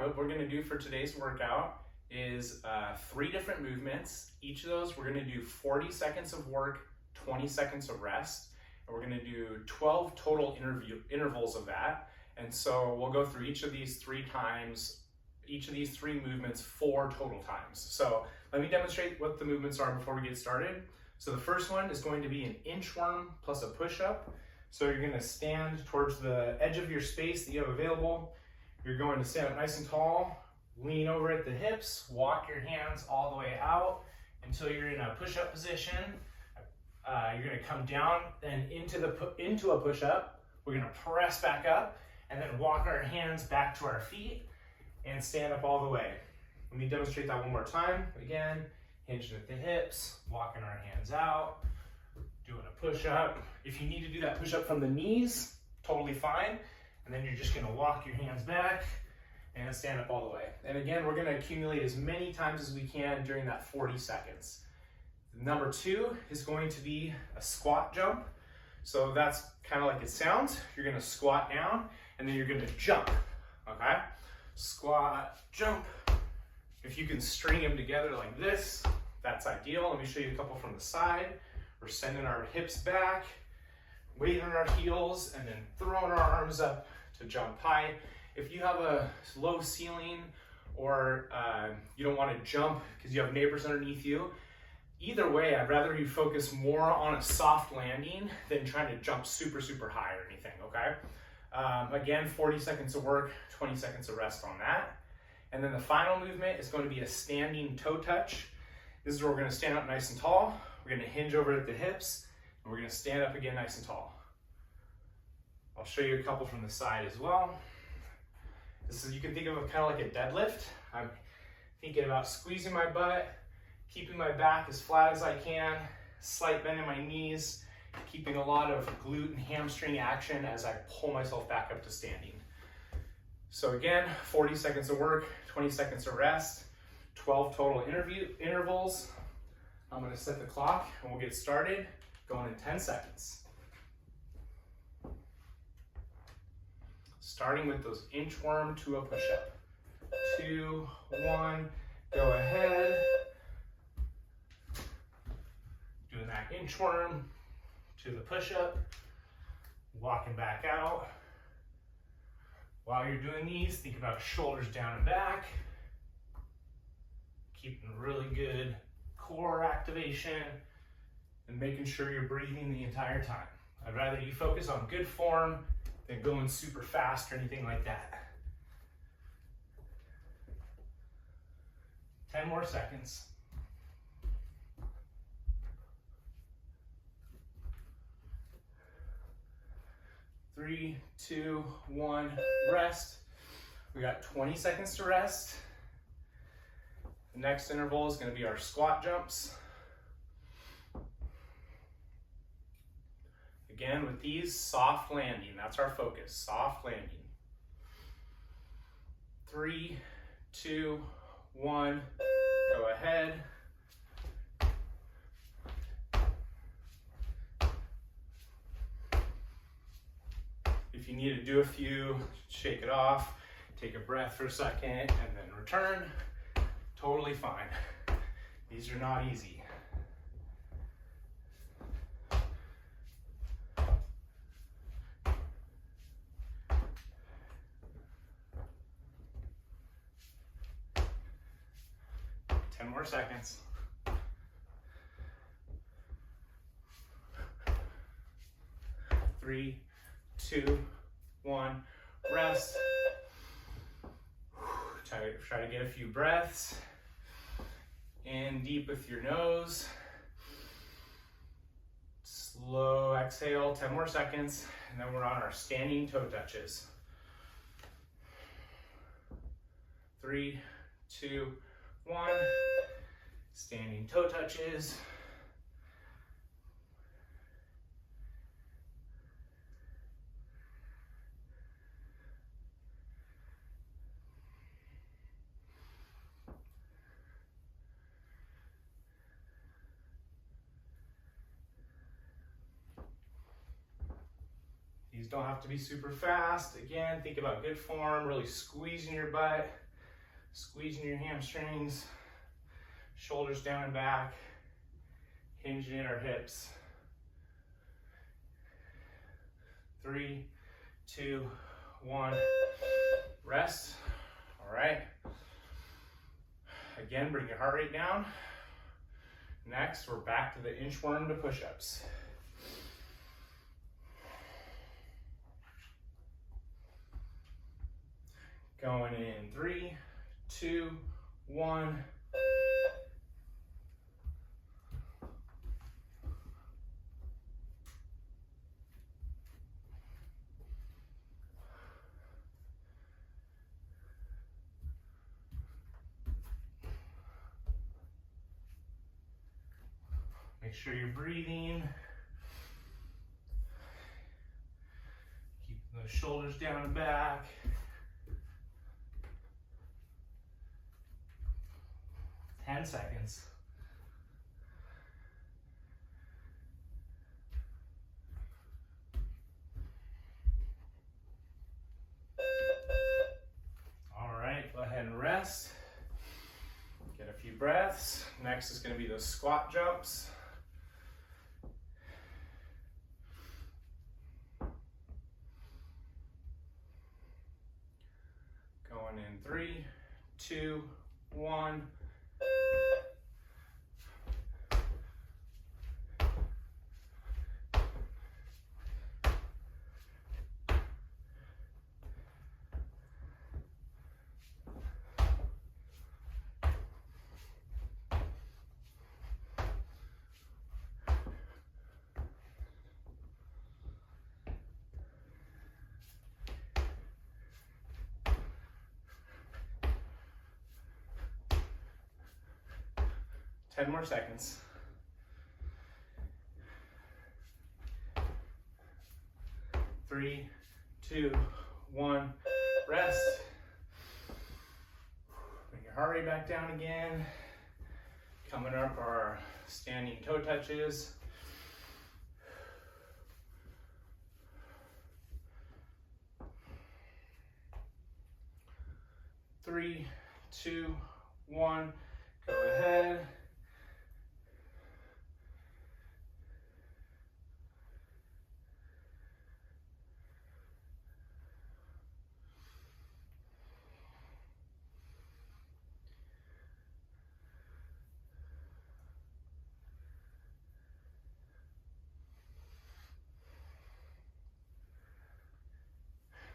what we're gonna do for today's workout is 3 different movements. Each of those, we're gonna do 40 seconds of work, 20 seconds of rest, and we're gonna do 12 total intervals of that. And so we'll go through each of these 3 times, each of these 3 movements 4 total times. So let me demonstrate what the movements are before we get started. So the first one is going to be an inchworm plus a push-up. So you're gonna stand towards the edge of your space that you have available. You're going to stand up nice and tall, lean over at the hips, walk your hands all the way out until you're in a push-up position. You're gonna come down and into a push-up. We're gonna press back up and then walk our hands back to our feet and stand up all the way. Let me demonstrate that one more time. Again, hinging at the hips, walking our hands out, doing a push-up. If you need to do that push-up from the knees, totally fine. And then you're just gonna walk your hands back and stand up all the way. And again, we're gonna accumulate as many times as we can during that 40 seconds. Number 2 is going to be a squat jump. So that's kind of like it sounds. You're gonna squat down and then you're gonna jump, okay? Squat, jump. If you can string them together like this, that's ideal. Let me show you a couple from the side. We're sending our hips back, waving our heels, and then throwing our arms up to jump high. If you have a low ceiling or you don't want to jump because you have neighbors underneath you, either way, I'd rather you focus more on a soft landing than trying to jump super, super high or anything, okay? Again, 40 seconds of work, 20 seconds of rest on that. And then the final movement is going to be a standing toe touch. This is where we're going to stand up nice and tall. We're going to hinge over at the hips, and we're going to stand up again nice and tall. I'll show you a couple from the side as well. This is, you can think of it kind of like a deadlift. I'm thinking about squeezing my butt, keeping my back as flat as I can, slight bend in my knees, keeping a lot of glute and hamstring action as I pull myself back up to standing. So again, 40 seconds of work, 20 seconds of rest, 12 total intervals. I'm gonna set the clock and we'll get started going in 10 seconds. Starting with those inchworm to a push-up. 2, 1, go ahead. Doing that inchworm to the push-up, walking back out. While you're doing these, think about shoulders down and back. Keeping really good core activation and making sure you're breathing the entire time. I'd rather you focus on good form than going super fast or anything like that. 10 more seconds. 3, 2, 1, rest. We got 20 seconds to rest. The next interval is going to be our squat jumps. Again, with these, soft landing. That's our focus, soft landing. 3, 2, 1, go ahead. If you need to do a few, shake it off, take a breath for a second, and then return. Totally fine. These are not easy. More seconds. 3, 2, 1, rest. Try to get a few breaths. In deep with your nose. Slow exhale, 10 more seconds, and then we're on our standing toe touches. 3, 2, 1, standing toe touches. These don't have to be super fast. Again, think about good form, really squeezing your butt, Squeezing your hamstrings, shoulders down and back, hinging at our hips. 3, 2, 1, rest. All right. Again, bring your heart rate down. Next, we're back to the inchworm to push-ups. Going in 3, 2, 1. Make sure you're breathing. Keep those shoulders down and back. Ten seconds. All right, go ahead and rest. Get a few breaths. Next is going to be those squat jumps. Going in 3, 2, 1. Ten more seconds. 3, 2, 1, rest. Bring your heart rate back down again. Coming up our standing toe touches. Three, 2, 1, go ahead.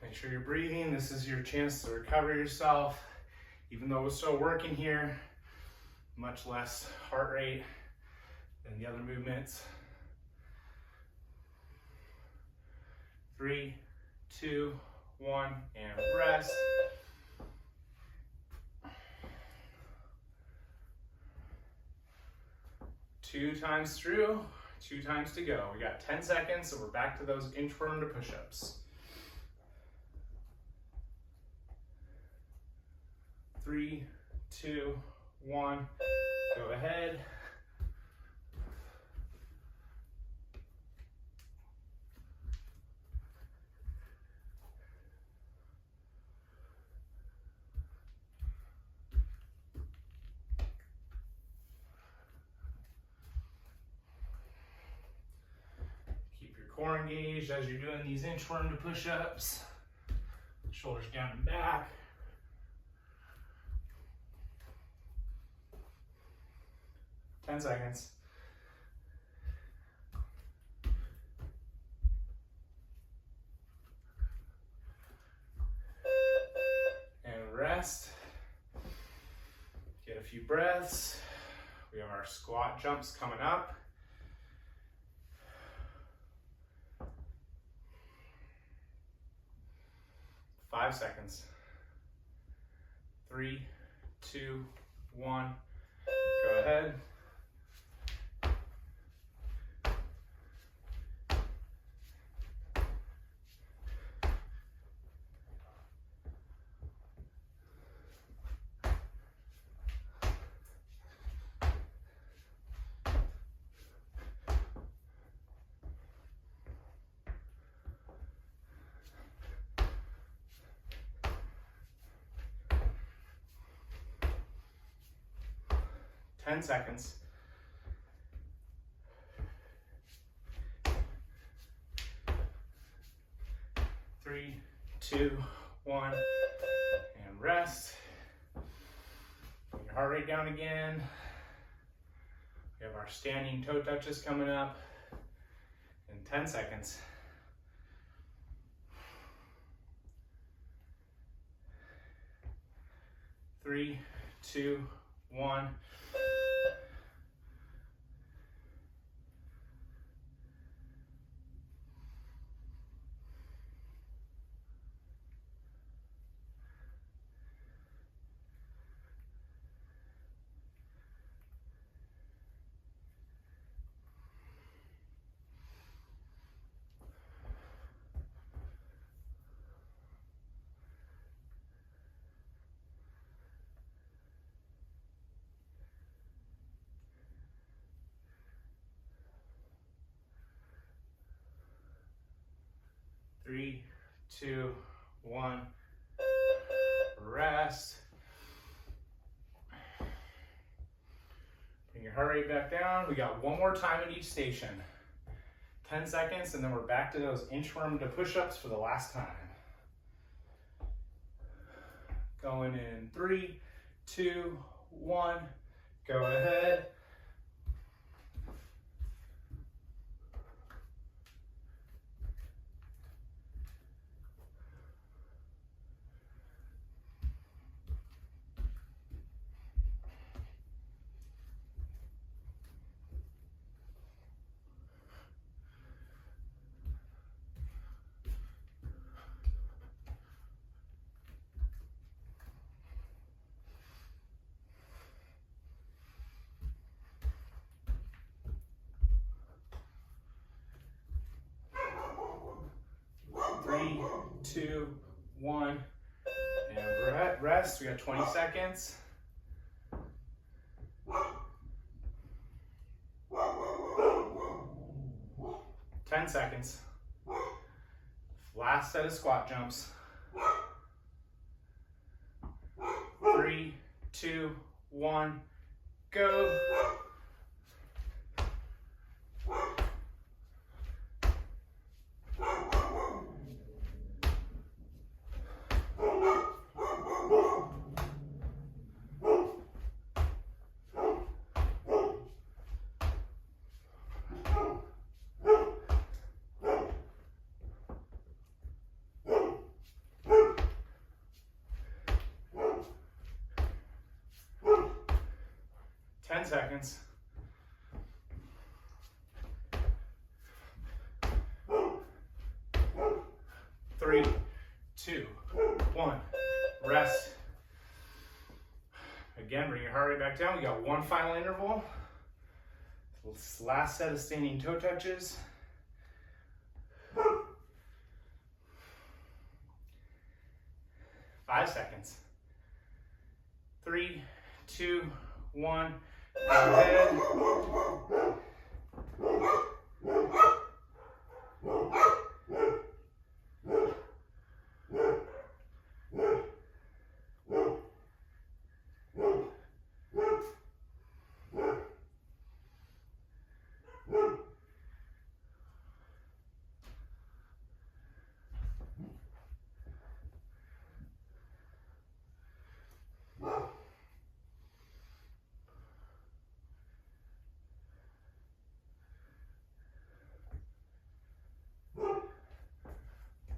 Make sure you're breathing. This is your chance to recover yourself. Even though we're still working here, much less heart rate than the other movements. 3, 2, 1, and rest. Two times through, 2 times to go. We got 10 seconds, so we're back to those inchworm to push-ups. 3, 2, 1, go ahead. Keep your core engaged as you're doing these inchworm to push-ups. Shoulders down and back. 10 seconds. And rest. Get a few breaths. We have our squat jumps coming up. Five seconds. 3, 2, 1. Go ahead. 10 seconds. 3, 2, 1, and rest. Bring your heart rate down again. We have our standing toe touches coming up in 10 seconds. 3, 2, 1. Three, 2, 1, rest. Bring your heart rate back down. We got one more time at each station. 10 seconds, and then we're back to those inchworm to push-ups for the last time. Going in 3, 2, 1, go ahead. Three, 2, 1, and rest. We got 20 seconds. Ten seconds. Last set of squat jumps. 3, 2, 1, go. Seconds. 3, 2, 1, rest. Again, bring your heart rate back down. We got one final interval. This last set of standing toe touches. 5 seconds. 3, 2, 1. Go ahead.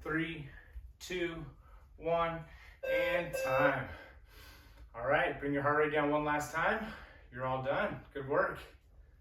3, 2, 1, and time. All right, bring your heart rate down one last time. You're all done. Good work.